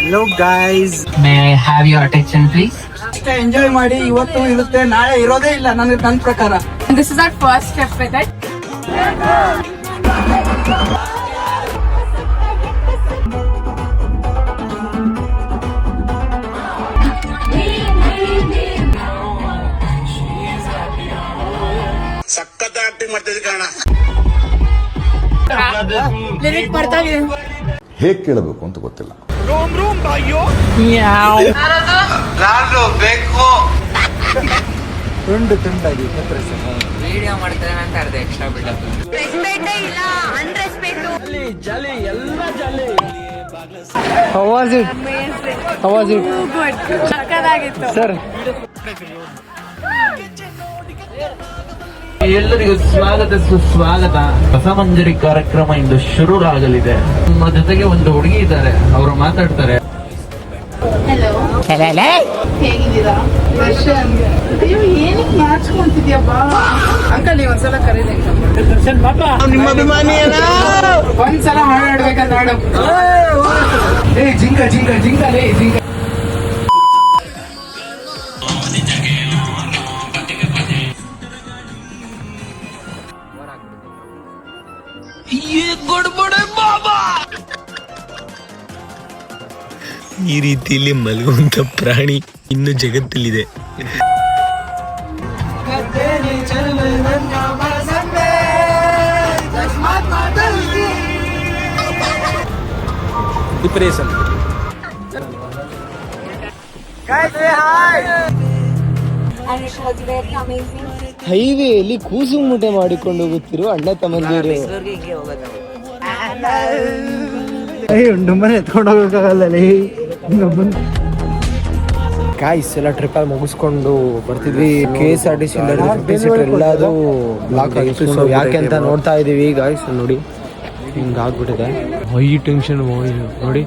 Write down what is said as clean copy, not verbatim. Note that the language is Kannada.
Hello guys, may I have your attention please? ಅಷ್ಟೇ ಎಂಜಾಯ್ ಮಾಡಿ. ಇವತ್ತು ಇರುತ್ತೆ, ನಾಳೆ ಇರೋದೇ ಇಲ್ಲ ನನ್ನ ಪ್ರಕಾರ. This is our first step with it. ಸಖತ್ ಆಕ್ಟಿಂಗ್ ಮಾಡ್ತಿದ್ದೆ ಕಾರಣ. ಲಿರಿಕ್ ಬರ್ತಾಗಿದೆ. ಹೇಗೆ ಕೇಳಬೇಕು ಅಂತ ಗೊತ್ತಿಲ್ಲ. ನಾನು ಬೇಕು ತುಂಡಾಗಿ ವಿಡಿಯೋ ಮಾಡ್ತಾರೆ ಅಂತ ಅರ್ಧ ಎಕ್ಸ್ಟ್ರಾ ಬಿಡೋದು. How was it? How was it? Good. ಸಕ್ಕತ್ತಾಗಿತ್ತು. Sir. ಎಲ್ಲರಿಗೂ ಸ್ವಾಗತ ಸುಸ್ವಾಗತ. ರಸಮಂಜರಿ ಕಾರ್ಯಕ್ರಮ ಇಂದು ಶುರುವಾಗಲಿದೆ. ನಮ್ಮ ಜೊತೆಗೆ ಒಂದು ಹುಡುಗಿ ಇದ್ದಾರೆ, ಅವರು ಮಾತಾಡ್ತಾರೆ. Hello. ಹೇಗಿದ್ದೀರಾ? ದರ್ಶನ್. ಅಯ್ಯೋ ಏನಕ್ಕೆ ನಾಚ್ಕೊಂತಿದ್ಯಪ್ಪ? ಅಂಕಲ್ ಒಂದ್ಸಲ ಕರೀದೆ. ದರ್ಶನ್ ಪಾಪ ನಿಮ್ಮ ಅಭಿಮಾನಿ ಒಂದ್ಸಲ ಹಾಡಾಡ್ಬೇಕಂತ ಹಾಡು. ಜಿಂಕ ಈ ರೀತಿಯಲ್ಲಿ ಮಲಗುವಂತ ಪ್ರಾಣಿ ಇನ್ನು ಜಗತ್ತಲ್ಲಿದೆ. ಡಿಪ್ರೆಷನ್. ಹೈವೇಯಲ್ಲಿ ಕೂಸು ಮೂಟೆ ಮಾಡಿಕೊಂಡು ಹೋಗುತ್ತಿರುವ ಅಣ್ಣ ತಮ್ಮಂದಿರು. ಮನೆ ಎತ್ಕೊಂಡು ಹೋಗಕ್ಕಾಗಲ್ಲ. ಗಾಯ್ಸ್ ಎಲ್ಲ ಟ್ರಿಪ್ಪಲ್ಲಿ ಮುಗಿಸ್ಕೊಂಡು ಬರ್ತಿದ್ವಿ. KSRTC ಎಲ್ಲದು ಬ್ಲಾಕ್ ಆಗಿತ್ತು. ಸೊ ಯಾಕೆ ಅಂತ ನೋಡ್ತಾ ಇದೀವಿ ಗಾಯ್ಸ್. ನೋಡಿ ಹಿಂಗಾಗ್ಬಿಟ್ಟಿದೆ. ಹೈ ಟೆನ್ಷನ್ ನೋಡಿ.